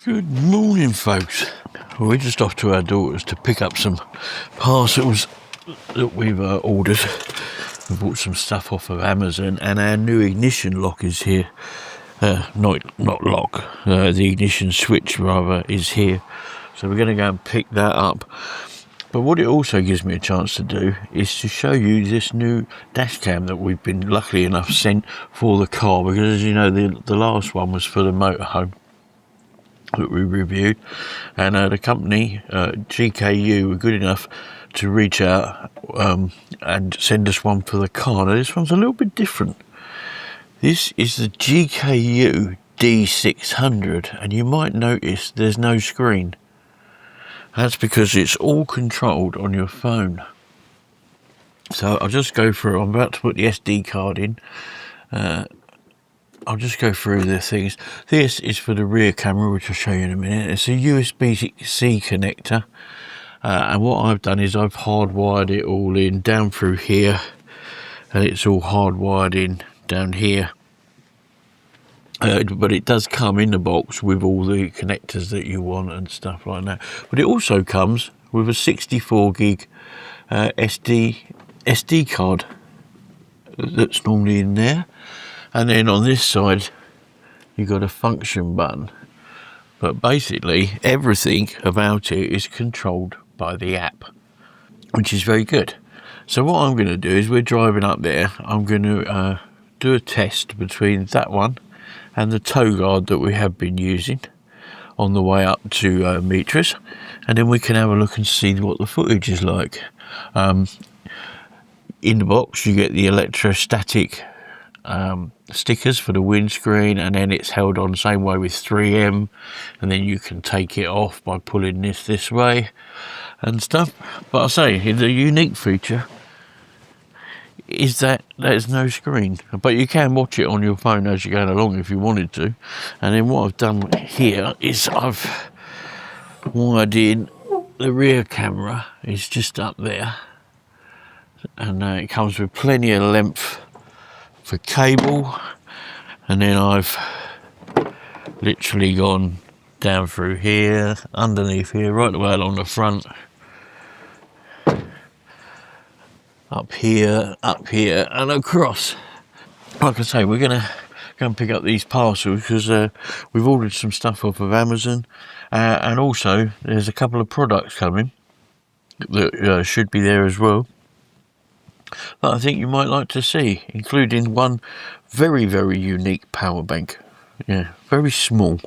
Good morning, folks. We're just off to our daughters to pick up some parcels that we've ordered. We bought some stuff off of Amazon, and our new ignition lock is here. Not lock. The ignition switch rather is here. So we're going to go and pick that up. But what it also gives me a chance to do is to show you this new dash cam that we've been lucky enough sent for the car, because as you know, the last one was for the motorhome that we reviewed, and the company GKU were good enough to reach out and send us one for the car. Now this one's a little bit different. This is the GKU D600, and you might notice there's no screen. That's because it's all controlled on your phone. So I'll just go through. I'm about to put the SD card in. I'll just go through the things. This is for the rear camera, which I'll show you in a minute. It's a USB-C connector. And what I've done is I've hardwired it all in down through here. And it's all hardwired in down here. But it does come in the box with all the connectors that you want and stuff like that. But it also comes with a 64 gig SD card that's normally in there. And then on this side, you've got a function button. But basically, everything about it is controlled by the app, which is very good. So what I'm going to do is, we're driving up there. I'm going to do a test between that one and the tow guard that we have been using on the way up to Metris. And then we can have a look and see what the footage is like. In the box, you get the electrostatic stickers for the windscreen, and then it's held on the same way with 3M, and then you can take it off by pulling this way and stuff. But I say, the unique feature is that there's no screen, but you can watch it on your phone as you're going along if you wanted to. And then what I've done here is I've wired in the rear camera. It's just up there, and it comes with plenty of length for cable, and then I've literally gone down through here, underneath here, right the way along the front, up here, and across. Like I say, we're gonna go and pick up these parcels because we've ordered some stuff off of Amazon, and also there's a couple of products coming that should be there as well, that I think you might like to see, including one very, very unique power bank. Yeah, very small.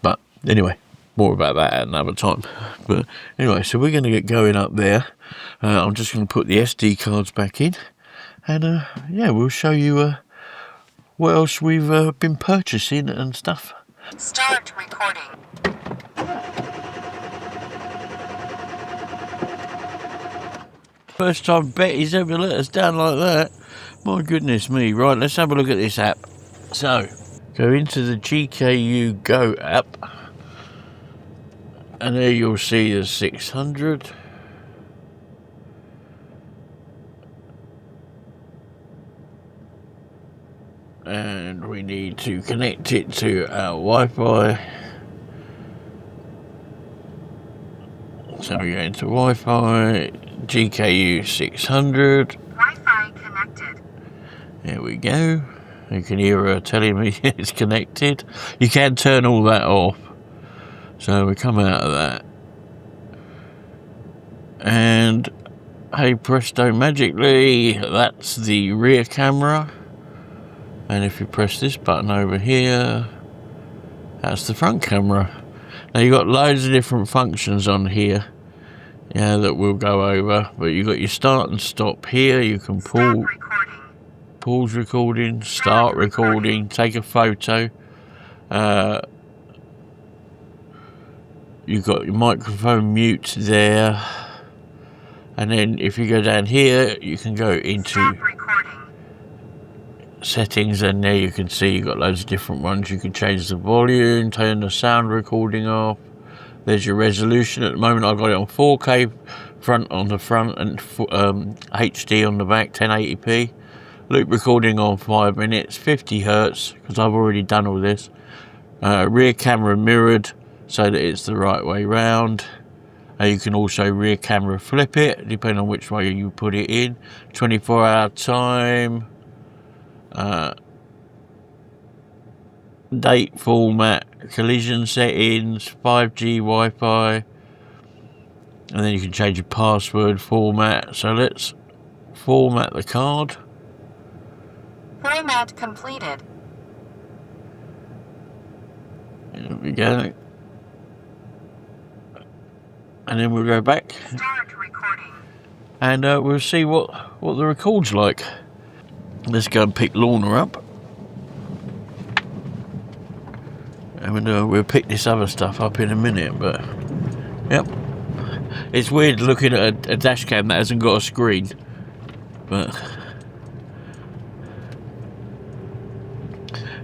But anyway, more about that at another time. But anyway, so we're going to get going up there. I'm just going to put the SD cards back in. And yeah, we'll show you what else we've been purchasing and stuff. Start recording. First time Betty's ever let us down like that. My goodness me. Right, let's have a look at this app. So, go into the GKU Go app, and there you'll see the 600. And we need to connect it to our Wi-Fi. So we go into Wi-Fi, GKU 600. Wi-Fi connected. There we go. You can hear her telling me it's connected. You can turn all that off. So we come out of that. And hey presto, magically, that's the rear camera. And if you press this button over here, that's the front camera. Now you've got loads of different functions on here, yeah, that we'll go over. But you've got your start and stop here. You can pause recording, start recording, take a photo. You've got your microphone mute there. And then if you go down here, you can go into settings, and there you can see you've got loads of different ones. You can change the volume, turn the sound recording off. There's your resolution. At the moment I've got it on 4K front on the front and HD on the back, 1080p. Loop recording on 5 minutes, 50 Hertz, because I've already done all this. Rear camera mirrored so that it's the right way round. You can also rear camera flip it, depending on which way you put it in. 24-hour time. Date format, collision settings, 5G Wi-Fi. And then you can change your password format. So let's format the card. Format completed. There we go. And then we'll go back. Start recording. And we'll see what the record's like. Let's go and pick Lorna up. And we'll pick this other stuff up in a minute, but yep. It's weird looking at a dash cam that hasn't got a screen, but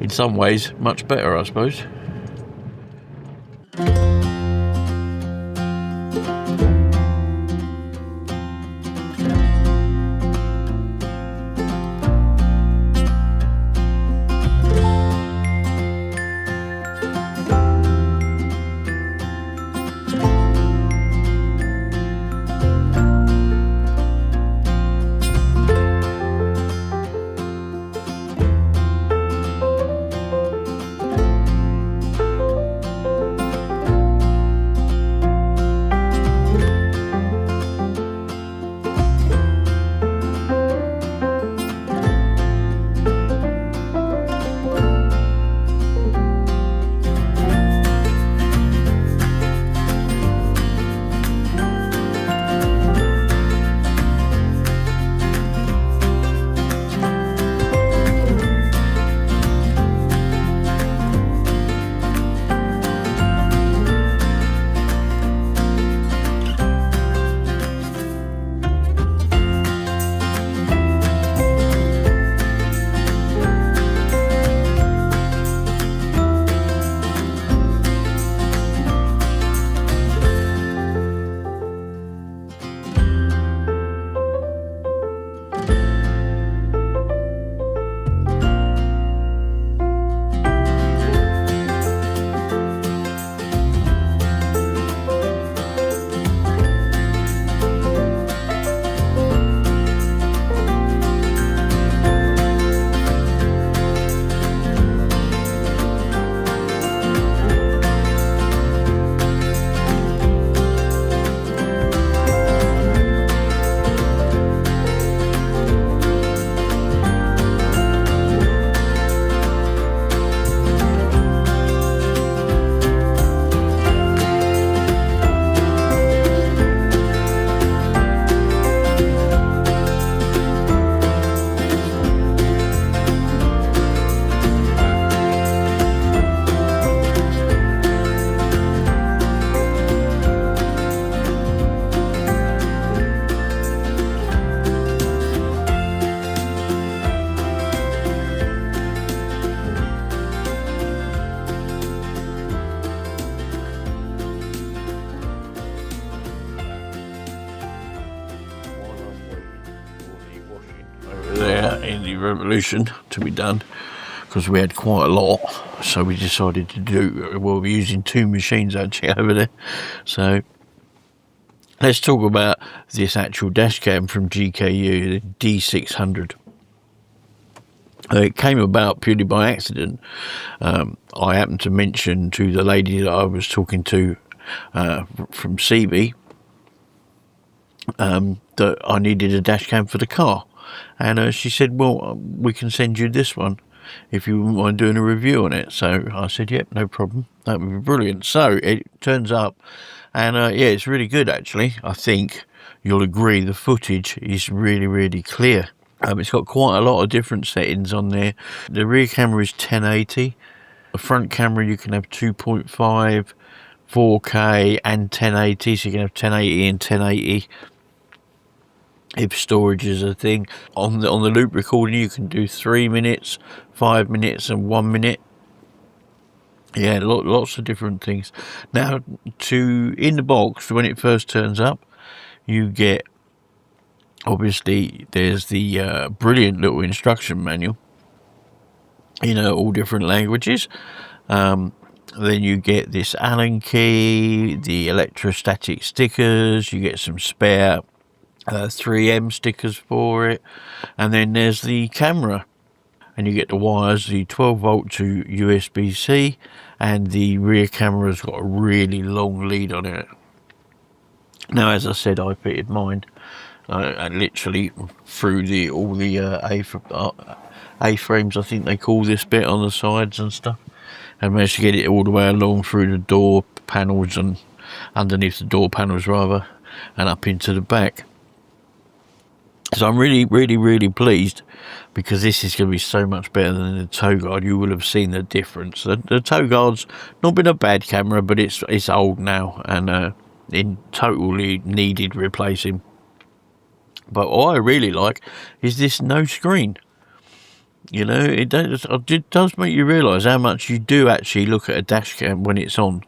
in some ways much better, I suppose. In the Revolution to be done, because we had quite a lot, so we decided to do, well, we're using two machines actually over there. So let's talk about this actual dash cam from GKU, the D600. It came about purely by accident. I happened to mention to the lady that I was talking to from CB that I needed a dash cam for the car. And she said, well, we can send you this one if you wouldn't mind doing a review on it. So I said, yep, no problem. That would be brilliant. So it turns up, and yeah, it's really good, actually. I think you'll agree the footage is really, really clear. It's got quite a lot of different settings on there. The rear camera is 1080. The front camera, you can have 2.5, 4K and 1080. So you can have 1080 and 1080. If storage is a thing. On the loop recording, you can do 3 minutes, 5 minutes and 1 minute. Yeah, lots of different things. Now, in the box, when it first turns up, you get, obviously, there's the brilliant little instruction manual in all different languages. Then you get this Allen key, the electrostatic stickers, you get some spare 3M stickers for it, and then there's the camera. And you get the wires, the 12 volt to USB-C, and the rear camera's got a really long lead on it. Now, as I said, I fitted mine. I literally through all the A-frames, I think they call this bit, on the sides and stuff, and managed to get it all the way along through the door panels and underneath the door panels rather, and up into the back. So I'm really pleased, because this is going to be so much better than the tow guard. You will have seen the difference. The tow guard's not been a bad camera, but it's old now and in totally needed replacing. But what I really like is this no screen. You know, it does make you realise how much you do actually look at a dash cam when it's on,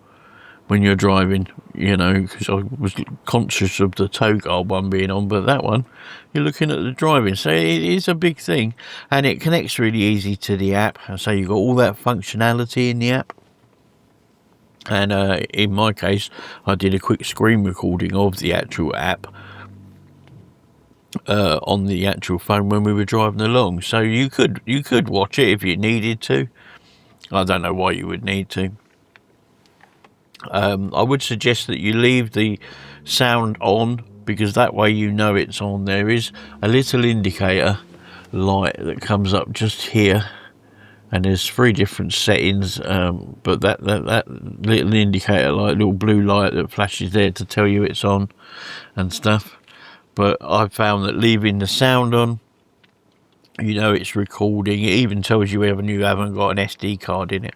when you're driving, you know, because I was conscious of the tow guard one being on, but that one, you're looking at the driving. So it is a big thing, and it connects really easy to the app. So you've got all that functionality in the app. And in my case, I did a quick screen recording of the actual app on the actual phone when we were driving along. So you could watch it if you needed to. I don't know why you would need to. I would suggest that you leave the sound on, because that way you know it's on. There is a little indicator light that comes up just here, and there's 3 different settings, but that little indicator light, little blue light that flashes there to tell you it's on and stuff. But I've found that leaving the sound on, you know it's recording. It even tells you whether you haven't got an SD card in it.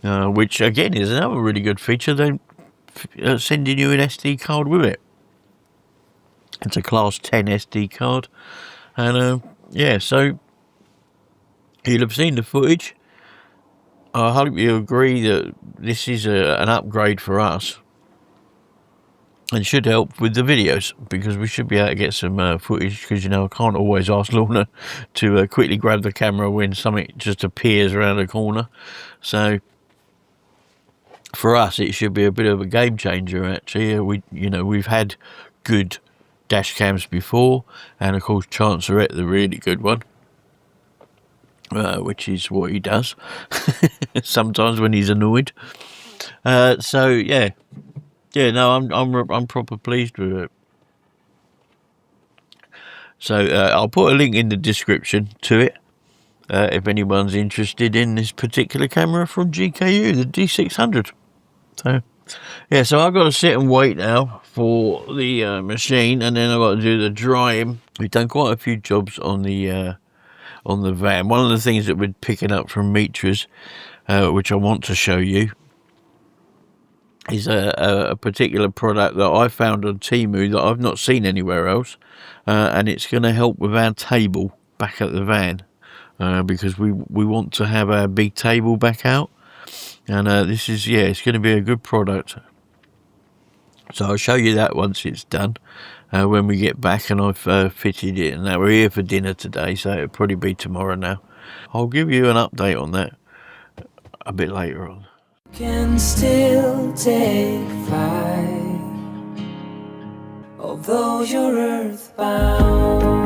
Which again is another really good feature. They're sending you an SD card with it. It's a class 10 SD card, and yeah, so you'll have seen the footage. I hope you agree that this is an upgrade for us, and should help with the videos, because we should be able to get some footage, because, you know, I can't always ask Lorna to quickly grab the camera when something just appears around the corner. So for us, it should be a bit of a game changer. Actually, we've had good dash cams before, and of course Chancerette, the really good one, which is what he does sometimes when he's annoyed. So yeah, no, I'm proper pleased with it. So I'll put a link in the description to it if anyone's interested in this particular camera from GKU, the D600. So yeah, so I've got to sit and wait now for the machine, and then I've got to do the drying. We've done quite a few jobs on the van. One of the things that we're picking up from Mitra's, which I want to show you, is a particular product that I found on Temu that I've not seen anywhere else, and it's going to help with our table back at the van, because we want to have our big table back out, and this is, yeah, it's going to be a good product. So I'll show you that once it's done, when we get back and I've fitted it. And now we're here for dinner today, so it'll probably be tomorrow now. I'll give you an update on that a bit later on. Can still take flight, although you're earthbound.